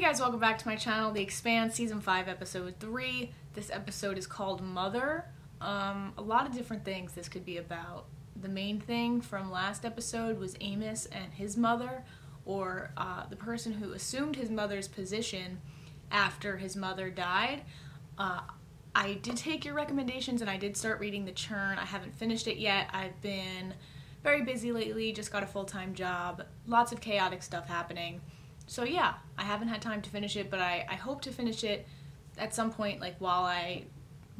guys, welcome back to my channel, The Expanse, Season 5, Episode 3. This episode is called Mother. A lot of different things this could be about. The main thing from last episode was Amos and his mother, or the person who assumed his mother's position after his mother died. I did take your recommendations and I did start reading The Churn. I haven't finished it yet. I've been very busy lately, just got a full-time job, lots of chaotic stuff happening. So yeah, I haven't had time to finish it, but I hope to finish it at some point, like while I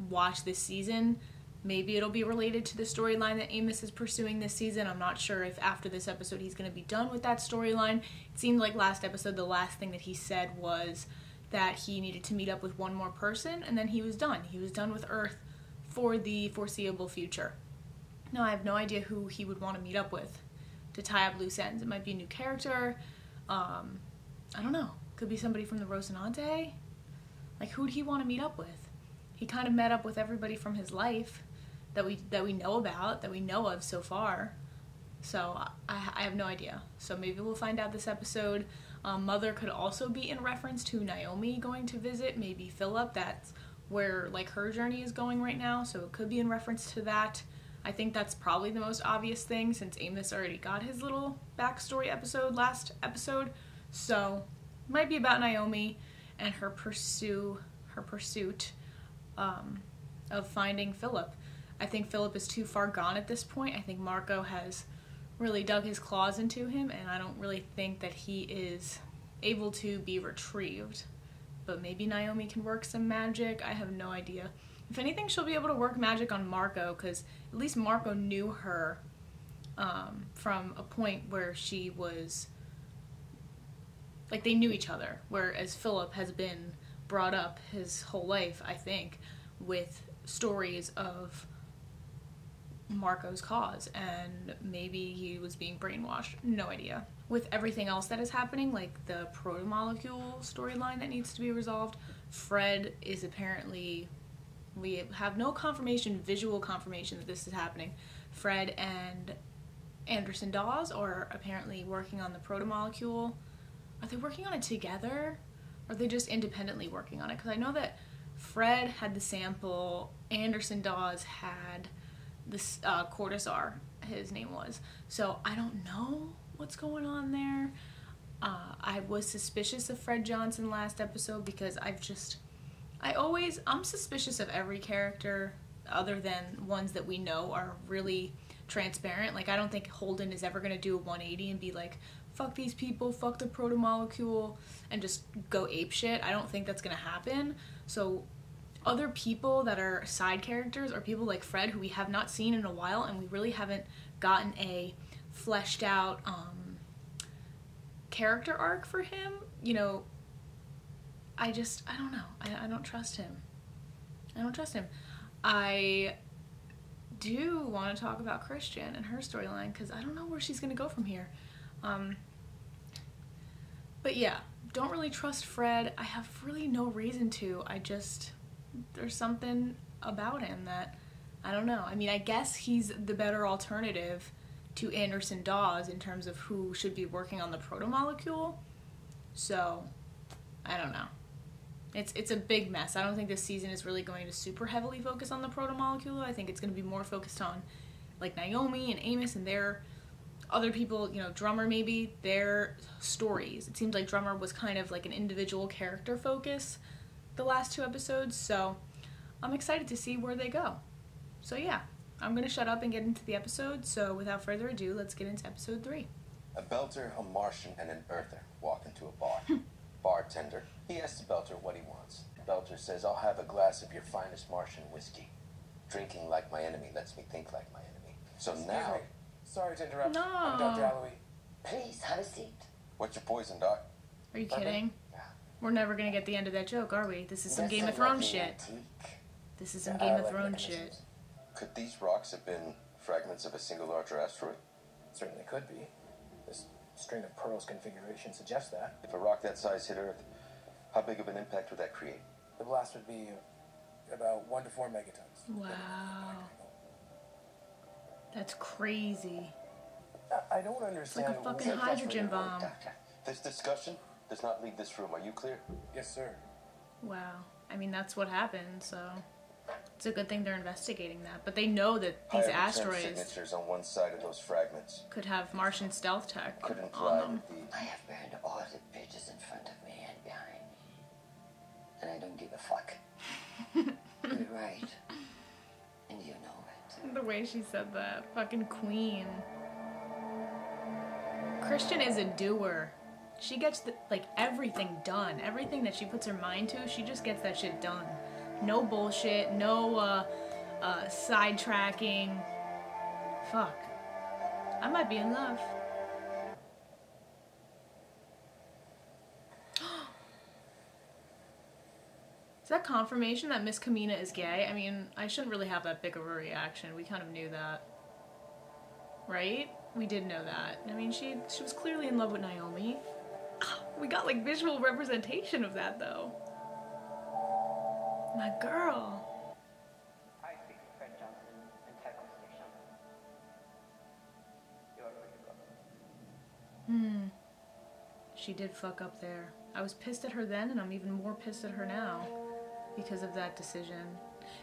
watch this season. Maybe it'll be related to the storyline that Amos is pursuing this season. I'm not sure if after this episode he's going to be done with that storyline. It seemed like last episode the last thing that he said was that he needed to meet up with one more person, and then he was done. He was done with Earth for the foreseeable future. Now I have no idea who he would want to meet up with to tie up loose ends. It might be a new character. I don't know. Could be somebody from the Rocinante. Like, who'd he want to meet up with? He kind of met up with everybody from his life that we know about, that we know of so far. So I have no idea. So maybe we'll find out this episode. Mother could also be in reference to Naomi going to visit, maybe Philip. That's where like her journey is going right now. So it could be in reference to that. I think that's probably the most obvious thing since Amos already got his little backstory episode last episode. So it might be about Naomi and her pursuit of finding Philip. I think Philip is too far gone at this point. I think Marco has really dug his claws into him, and I don't really think that he is able to be retrieved. But maybe Naomi can work some magic. I have no idea. If anything, she'll be able to work magic on Marco, because at least Marco knew her from a point where she was, like, they knew each other, whereas Philip has been brought up his whole life, I think, with stories of Marco's cause, and maybe he was being brainwashed. No idea. With everything else that is happening, like the proto-molecule storyline that needs to be resolved, Fred is apparently, we have no confirmation, visual confirmation that this is happening. Fred and Anderson Dawes are apparently working on the proto-molecule. Are they working on it together? Or are they just independently working on it? Because I know that Fred had the sample, Anderson Dawes had this Cortazar, his name was. So I don't know what's going on there. I was suspicious of Fred Johnson last episode because I'm suspicious of every character other than ones that we know are really transparent. Like, I don't think Holden is ever going to do a 180 and be like, fuck these people, fuck the proto-molecule, and just go apeshit. I don't think that's going to happen. So other people that are side characters are people like Fred, who we have not seen in a while, and we really haven't gotten a fleshed out character arc for him. You know, I don't know. I don't trust him. I don't trust him. I do want to talk about Christian and her storyline, because I don't know where she's going to go from here. But yeah, don't really trust Fred. I have really no reason to. There's something about him that, I don't know. I mean, I guess he's the better alternative to Anderson Dawes in terms of who should be working on the proto-molecule. So, I don't know. It's a big mess. I don't think this season is really going to super heavily focus on the proto-molecule. I think it's going to be more focused on, like, Naomi and Amos and their other people, you know, Drummer maybe, their stories. It seemed like Drummer was kind of like an individual character focus the last two episodes, so I'm excited to see where they go. So yeah, I'm gonna shut up and get into the episode, so without further ado, let's get into episode 3. A Belter, a Martian, and an Earther walk into a bar. Bartender, he asks the Belter what he wants. The Belter says, I'll have a glass of your finest Martian whiskey. Drinking like my enemy lets me think like my enemy. So now... Sorry to interrupt. No. I'm Dr. Alloway. Please, have a seat. What's your poison, Doc? Are you kidding? Yeah. We're never gonna get the end of that joke, are we? This is some Game of Thrones shit. This is some Game of Thrones shit. Could these rocks have been fragments of a single larger asteroid? Certainly could be. This string of pearls configuration suggests that. If a rock that size hit Earth, how big of an impact would that create? The blast would be about 1 to 4 megatons. Wow. That's crazy. I don't understand. It's like a fucking hydrogen bomb. This discussion does not leave this room. Are you clear? Yes, sir. Wow. I mean, that's what happened, so it's a good thing they're investigating that. But they know that these I have returned asteroids signatures on one side of those fragments. could have Martian stealth tech Could on imply them. that the I have burned all the bridges in front of me and behind me. And I don't give a fuck. You're right. And you know it. The way she said that. Fucking queen. Christian is a doer. She gets everything done. Everything that she puts her mind to, she just gets that shit done. No bullshit, no sidetracking. Fuck. I might be in love. Is that confirmation that Miss Kamina is gay? I mean, I shouldn't really have that big of a reaction. We kind of knew that. Right? We did know that. I mean, she was clearly in love with Naomi. We got like visual representation of that though. My girl. I speak with Fred Johnson in Techno Station. You are ready, brother. She did fuck up there. I was pissed at her then, and I'm even more pissed at her now because of that decision.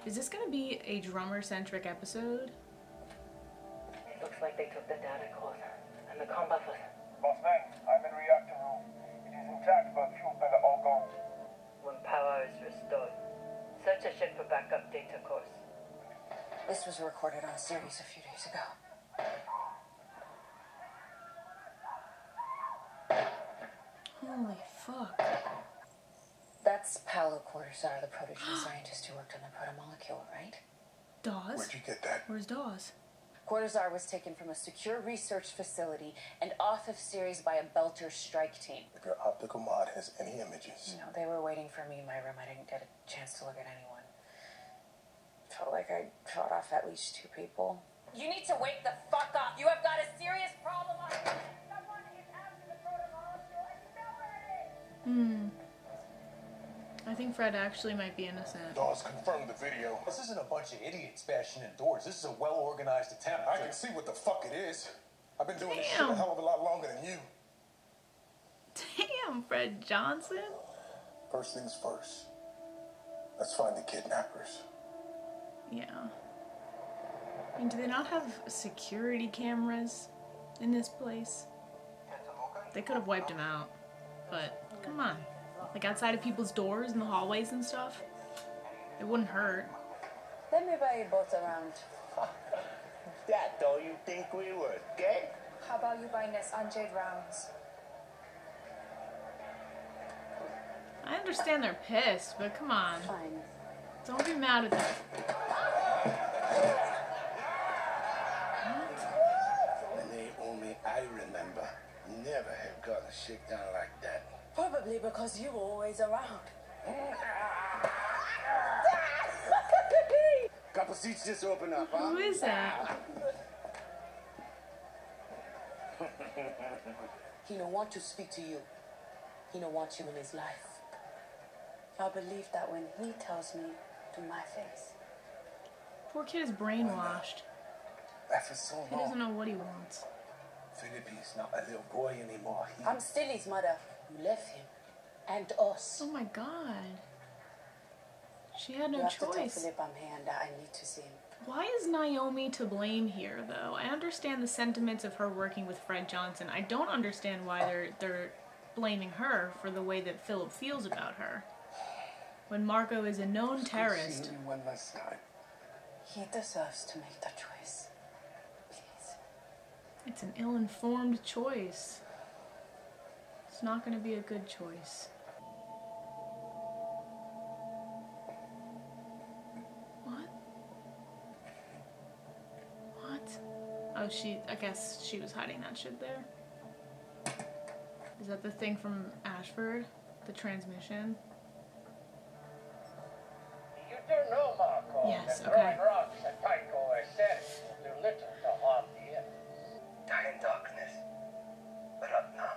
Is this gonna be a drummer-centric episode? Looks like they took the data core and the com buffers. Boss man, I'm in reactor room. It is intact, but fuel better all gone. When power is restored, search a ship for backup data cores. This was recorded on a series a few days ago. Holy fuck. That's Paolo Cortazar, the protogen scientist who worked on the protomolecule, right? Dawes? Where'd you get that? Where's Dawes? Cortazar was taken from a secure research facility and off of series by a Belter strike team. If your optical mod has any images. You know, they were waiting for me in my room. I didn't get a chance to look at anyone. Felt like I fought off at least 2 people. You need to wake the fuck up. You have got a serious problem on your hands. Someone is after the protomolecule and nowhere it is. I think Fred actually might be innocent. Dawes confirmed the video. This isn't a bunch of idiots bashing in doors. This is a well-organized attempt. I can see what the fuck it is. I've been doing this shit Damn. a hell of a lot longer than you. Damn, Fred Johnson. First things first. Let's find the kidnappers. Yeah. I mean, do they not have security cameras in this place? They could have wiped him out. But, come on. Like outside of people's doors in the hallways and stuff? It wouldn't hurt. Let me buy you both around. That don't you think we were gay? How about you buying us unjade rounds? I understand they're pissed, but come on. Fine. Don't be mad at them. And they only I remember never have gotten a shakedown like that. Probably because you were always around. Couple seats just open up, huh? Who is that? He don't want to speak to you. He don't want you in his life. I believe that when he tells me to my face. Poor kid is brainwashed. After so He doesn't long, know what he wants. Philippe's not a little boy anymore. I'm still his mother. You left him. And us. Oh my god. She had You no have to tell choice. Philip I'm here and that I need to see him. Why is Naomi to blame here, though? I understand the sentiments of her working with Fred Johnson. I don't understand why they're blaming her for the way that Philip feels about her. When Marco is a known terrorist. Seen you one last time. He deserves to make the choice. Please. It's an ill-informed choice. It's not going to be a good choice. What? What? Oh, I guess she was hiding that shit there. Is that the thing from Ashford? The transmission? You do know, Marco, Yes, that okay. throwing rocks at Tycho aesthetics will do little to harm the enemies. Die in darkness. Ratna.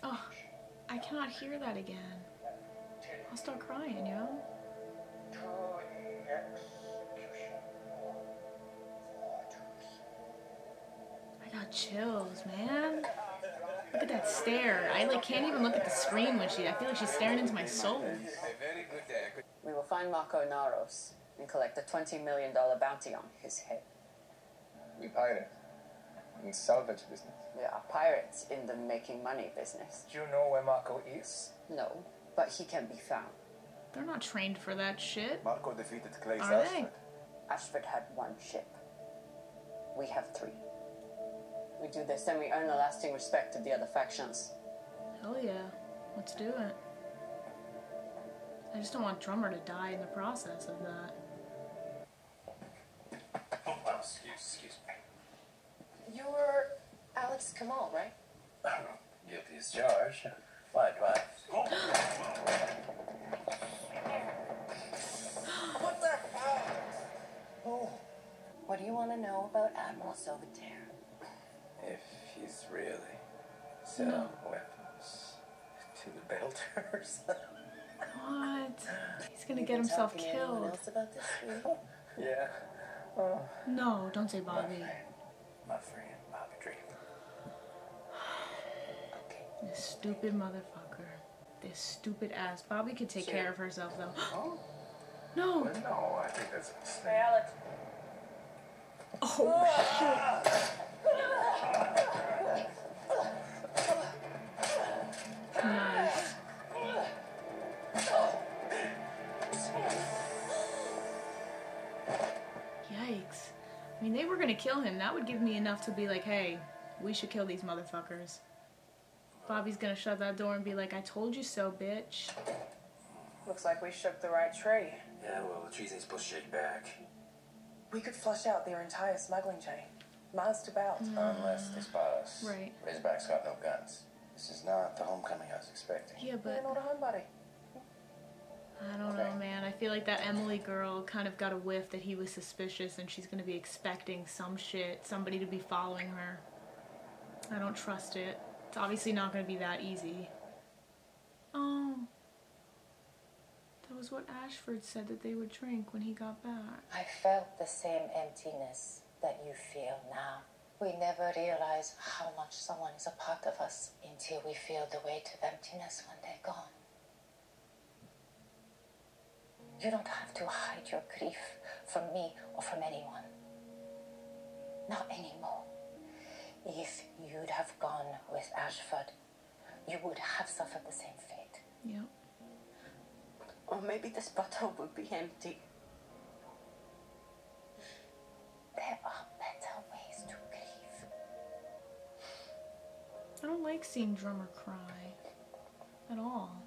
Oh, I cannot hear that again. I'll start crying, yo. To the execution. I got chills, man. Look at that stare. I like can't even look at the screen when I feel like she's staring into my soul. We will find Marco Naros and collect a $20 million bounty on his head. We pirate. In salvage business. We are pirates in the making money business. Do you know where Marco is? No, but he can be found. They're not trained for that shit. Marco defeated Clay's Are they? Ashford. Ashford had one ship. We have 3. We do this, then we earn the lasting respect of the other factions. Hell yeah. Let's do it. I just don't want Drummer to die in the process of that. Oh, excuse me. You're Alex Kamal, right? Guilty as charged. Why do I? What the hell? Oh. What do you want to know about Admiral Silvertear? If he's really selling weapons to the Belters. What? He's gonna get himself killed. Else about this, Yeah. No, don't say Bobby. My friend, Bobby Dream. This stupid motherfucker. This stupid ass. Bobby could take care of herself though. No! No, I think that's a mistake. Hey, Alex. Oh shit. Nice. Yikes. I mean, they were gonna kill him. That would give me enough to be like, hey, we should kill these motherfuckers. Bobby's gonna shut that door and be like, I told you so, bitch. Looks like we shook the right tree. Yeah, well, the trees ain't supposed to shake back. We could flush out their entire smuggling chain. Miles to belt. Unless they spot us. Right. Razorback's got no guns. This is not the homecoming I was expecting. Yeah, You're but not a homebody. I don't know, man. I feel like that Emily girl kind of got a whiff that he was suspicious and she's gonna be expecting some shit, somebody to be following her. I don't trust it. It's obviously not gonna be that easy. Oh. That was what Ashford said that they would drink when he got back. I felt the same emptiness that you feel now. We never realize how much someone is a part of us until we feel the weight of emptiness when they're gone. You don't have to hide your grief from me or from anyone. Not anymore. If you'd have gone with Ashford, you would have suffered the same fate. Yep. Or maybe this bottle would be empty. There are better ways to grieve. I don't like seeing Drummer cry. At all.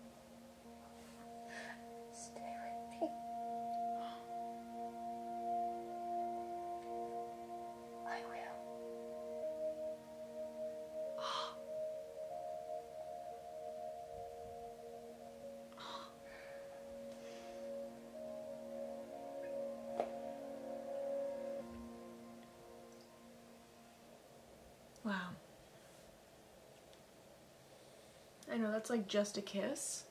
Stay with me. I will. Wow. I know that's like just a kiss,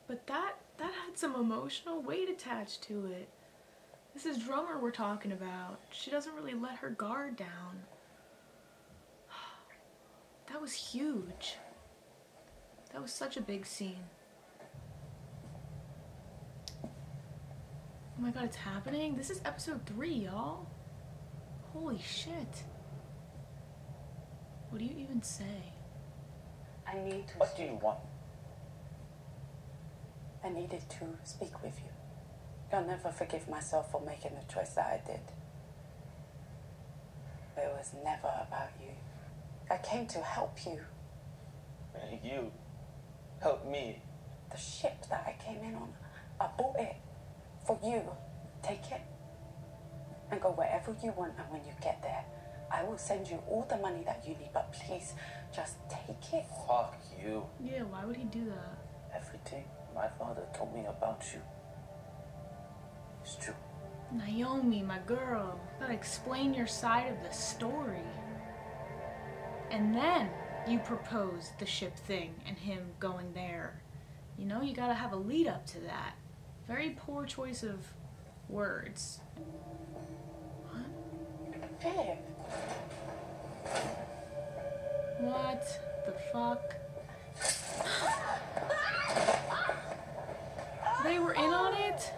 but that had some emotional weight attached to it. This is Drummer we're talking about. She doesn't really let her guard down. That was huge. That was such a big scene. Oh my god, it's happening? This is episode 3, y'all. Holy shit. What do you even say? I need to. What do you want? I needed to speak with you. I'll never forgive myself for making the choice that I did. But it was never about you. I came to help you. You help me. The ship that I came in on, I bought it for you. Take it and go wherever you want, and when you get there, I will send you all the money that you need, but please just take it. Fuck you. Yeah, why would he do that? Everything my father told me about you is true. Naomi, my girl, gotta explain your side of the story. And then you propose the ship thing and him going there. You know, you gotta have a lead up to that. Very poor choice of words. What? Babe. What the fuck? They were in on it?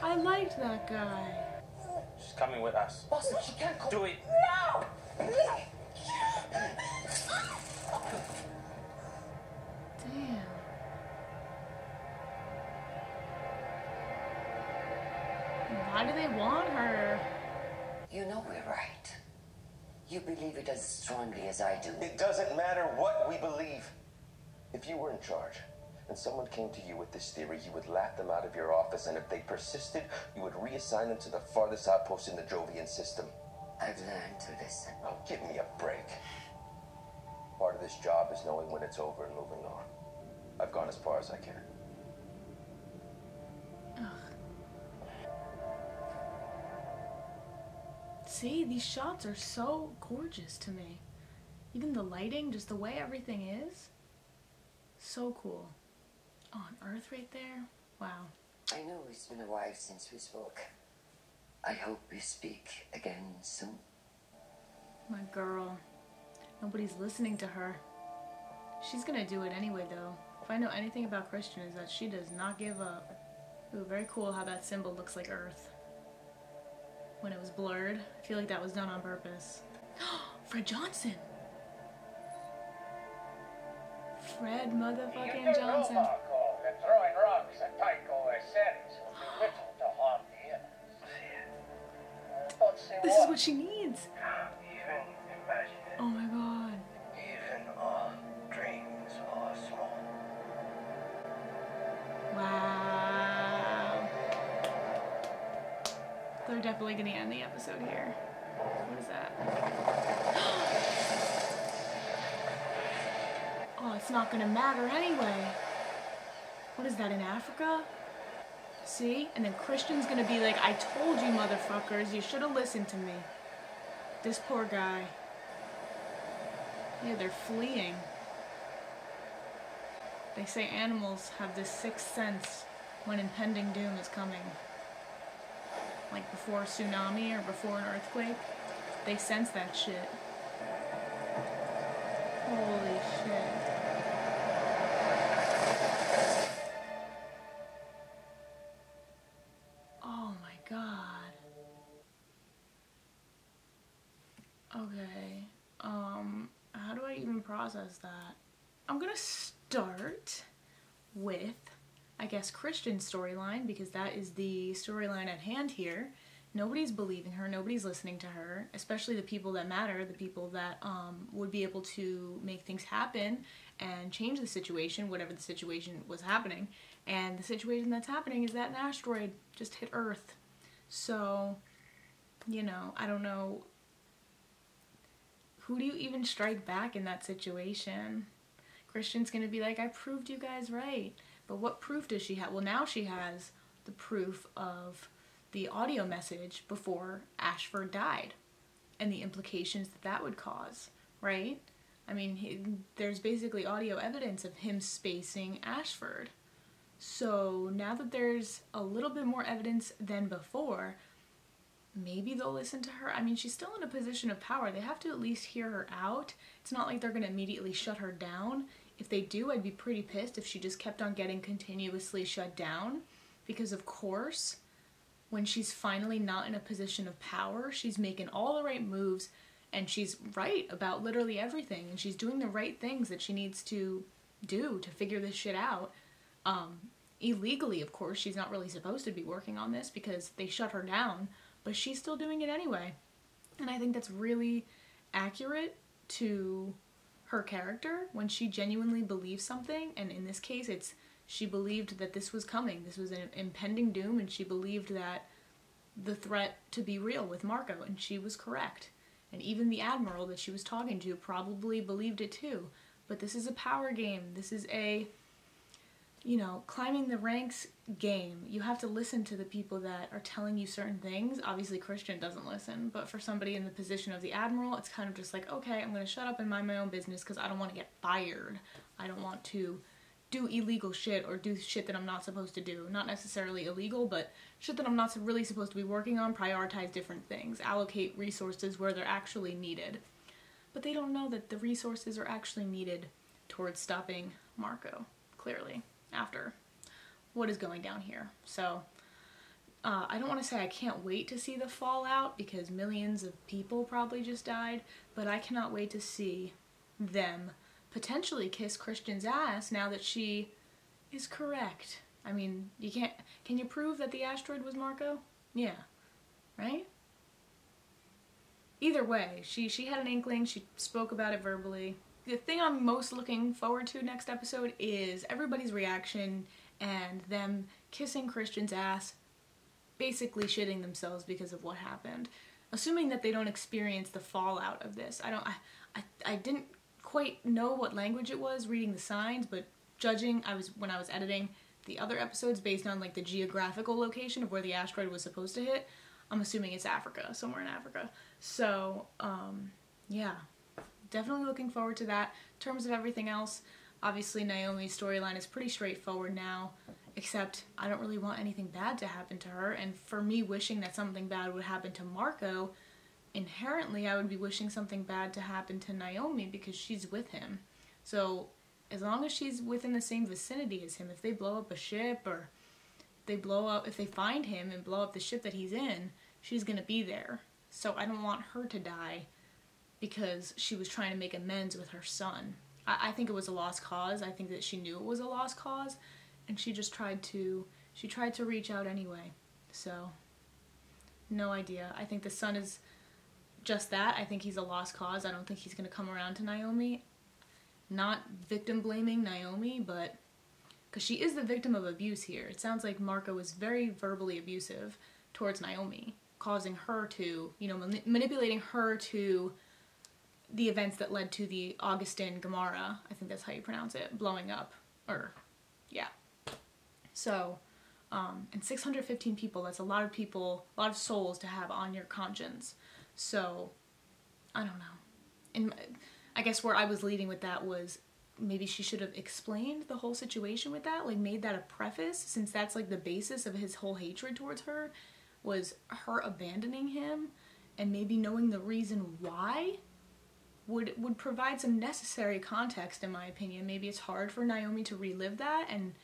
I liked that guy. She's coming with us. Boston, she can't go. Do it. No! Damn. Why do they want her? You know we're right. You believe it as strongly as I do. It doesn't matter what we believe. If you were in charge and someone came to you with this theory, you would laugh them out of your office, and if they persisted, you would reassign them to the farthest outpost in the Jovian system. I've learned to listen. Oh, give me a break. Part of this job is knowing when it's over and moving on. I've gone as far as I can. See, these shots are so gorgeous to me. Even the lighting, just the way everything is. So cool. Oh, on Earth right there? Wow. I know it's been a while since we spoke. I hope we speak again soon. My girl. Nobody's listening to her. She's gonna do it anyway, though. If I know anything about Christian, is that she does not give up. Ooh, very cool how that symbol looks like Earth. When it was blurred. I feel like that was done on purpose. Fred Johnson! Fred motherfucking Johnson. They're throwing rocks at Tycho Ceres will do little to harm the innocents. This is what she needs. Even imagine it. Oh my god. Even our dreams are small. Wow. They're definitely gonna end the episode here. What is that? Oh, it's not gonna matter anyway. What is that, in Africa? See? And then Christian's gonna be like, I told you motherfuckers, you should have listened to me. This poor guy. Yeah, they're fleeing. They say animals have this sixth sense when impending doom is coming. Like before a tsunami or before an earthquake. They sense that shit. Holy shit. Oh my god. Okay. How do I even process that? I'm gonna start with, I guess, Christian's storyline, because that is the storyline at hand here. Nobody's believing her, nobody's listening to her, especially the people that matter, the people that would be able to make things happen and change the situation, whatever the situation was happening. And the situation that's happening is that an asteroid just hit Earth. So, you know, I don't know. Who do you even strike back in that situation? Christian's gonna be like, I proved you guys right. But what proof does she have? Well, now she has the proof of the audio message before Ashford died and the implications that that would cause, right? I mean, there's basically audio evidence of him spacing Ashford. So now that there's a little bit more evidence than before, maybe they'll listen to her. I mean, she's still in a position of power. They have to at least hear her out. It's not like they're going to immediately shut her down. If they do, I'd be pretty pissed if she just kept on getting continuously shut down. Because of course, when she's finally not in a position of power, she's making all the right moves and she's right about literally everything. And she's doing the right things that she needs to do to figure this shit out. Illegally, of course, she's not really supposed to be working on this because they shut her down. But she's still doing it anyway. And I think that's really accurate to her character when she genuinely believes something. And in this case, it's she believed that this was coming. This was an impending doom, and she believed that the threat to be real with Marco, and she was correct. And even the Admiral that she was talking to probably believed it too. But this is a power game. This is a, you know, climbing the ranks game. You have to listen to the people that are telling you certain things. Obviously, Christian doesn't listen, but for somebody in the position of the Admiral, it's kind of just like, okay, I'm going to shut up and mind my own business because I don't want to get fired. I don't want to do illegal shit or do shit that I'm not supposed to do. Not necessarily illegal, but shit that I'm not really supposed to be working on, prioritize different things, allocate resources where they're actually needed. But they don't know that the resources are actually needed towards stopping Marco, clearly, after what is going down here. So, I don't want to say I can't wait to see the fallout, because millions of people probably just died, but I cannot wait to see them potentially kiss Christian's ass now that she is correct. I mean, can you prove that the asteroid was Marco? Yeah. Right? Either way, she had an inkling, she spoke about it verbally. The thing I'm most looking forward to next episode is everybody's reaction and them kissing Christian's ass, basically shitting themselves because of what happened. Assuming that they don't experience the fallout of this. I didn't quite know what language it was reading the signs, but judging when I was editing the other episodes based on like the geographical location of where the asteroid was supposed to hit, I'm assuming it's Africa, somewhere in Africa. So, yeah, definitely looking forward to that. In terms of everything else, obviously Naomi's storyline is pretty straightforward now, except I don't really want anything bad to happen to her, and for me wishing that something bad would happen to Marco, inherently I would be wishing something bad to happen to Naomi because she's with him. So as long as she's within the same vicinity as him, if they blow up a ship or if they find him and blow up the ship that he's in, she's gonna be there. So I don't want her to die because she was trying to make amends with her son. I think it was a lost cause. I think that she knew it was a lost cause, and she just tried to reach out anyway. So no idea. I think the son is just that. I think he's a lost cause. I don't think he's going to come around to Naomi. Not victim blaming Naomi, but because she is the victim of abuse here. It sounds like Marco was very verbally abusive towards Naomi, causing her to, manipulating her to the events that led to the Augustin Gamara, I think that's how you pronounce it, blowing up. Yeah. So, and 615 people, that's a lot of people, a lot of souls to have on your conscience. So, I don't know. And I guess where I was leading with that was maybe she should have explained the whole situation with that, like made that a preface, since that's like the basis of his whole hatred towards her, was her abandoning him, and maybe knowing the reason why would provide some necessary context, in my opinion. Maybe it's hard for Naomi to relive that, and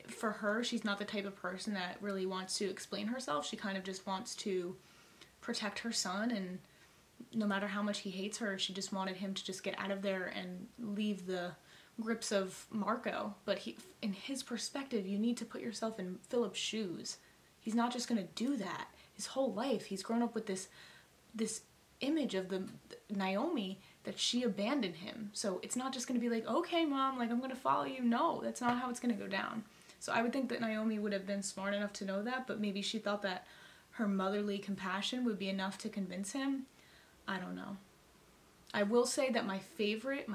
for her, she's not the type of person that really wants to explain herself. She kind of just wants to protect her son, and no matter how much he hates her, she just wanted him to just get out of there and leave the grips of Marco. But in his perspective, you need to put yourself in Philip's shoes. He's not just gonna do that. His whole life, he's grown up with this image of the Naomi that she abandoned him. So it's not just gonna be like, okay, mom, like I'm gonna follow you. No, that's not how it's gonna go down. So I would think that Naomi would have been smart enough to know that, but maybe she thought that her motherly compassion would be enough to convince him. I don't know. I will say that my favorite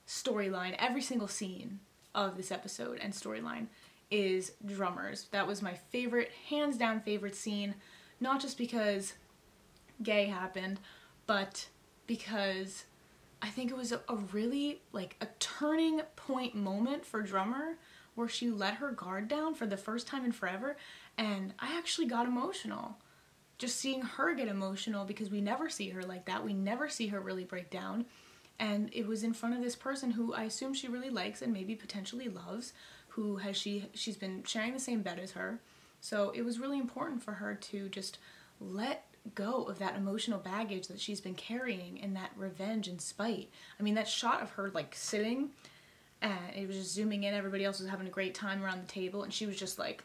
storyline, every single scene of this episode and storyline, is Drummers. That was my favorite, hands down favorite scene, not just because gay happened, but because I think it was a really, like, a turning point moment for Drummer, where she let her guard down for the first time in forever, and I actually got emotional. Just seeing her get emotional, because we never see her like that. We never see her really break down. And it was in front of this person who I assume she really likes and maybe potentially loves, who she's been sharing the same bed as her. So it was really important for her to just let go of that emotional baggage that she's been carrying, and that revenge and spite. I mean, that shot of her like sitting, and it was just zooming in, everybody else was having a great time around the table, and she was just like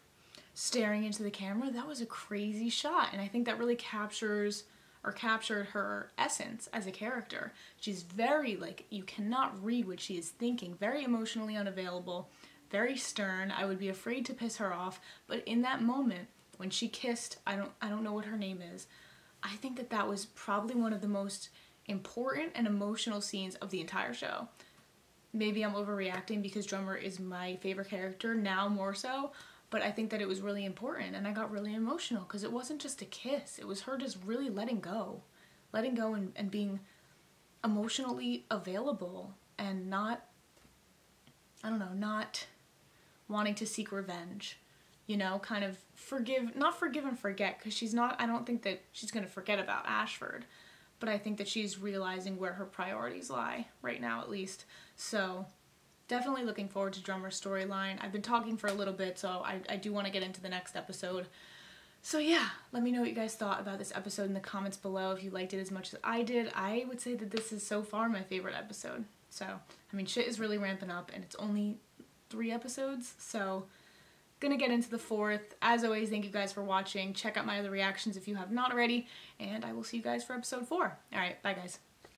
staring into the camera. That was a crazy shot, and I think that really captured her essence as a character. She's very, like, you cannot read what she is thinking, very emotionally unavailable, very stern. I would be afraid to piss her off, but in that moment when she kissed, I don't know what her name is, I think that was probably one of the most important and emotional scenes of the entire show. Maybe I'm overreacting because Drummer is my favorite character now more so, but I think that it was really important, and I got really emotional because it wasn't just a kiss. It was her just really letting go and being emotionally available and not I don't know, not wanting to seek revenge. You know, kind of not forgive and forget, because she's not, I don't think that she's going to forget about Ashford, but I think that she's realizing where her priorities lie, right now at least. So, definitely looking forward to Drummer's storyline. I've been talking for a little bit, so I do want to get into the next episode. So yeah, let me know what you guys thought about this episode in the comments below. If you liked it as much as I did, I would say that this is so far my favorite episode. So, I mean, shit is really ramping up, and it's only 3 episodes, so gonna get into the 4th. As always, thank you guys for watching. Check out my other reactions if you have not already, and I will see you guys for episode 4. Alright, bye guys.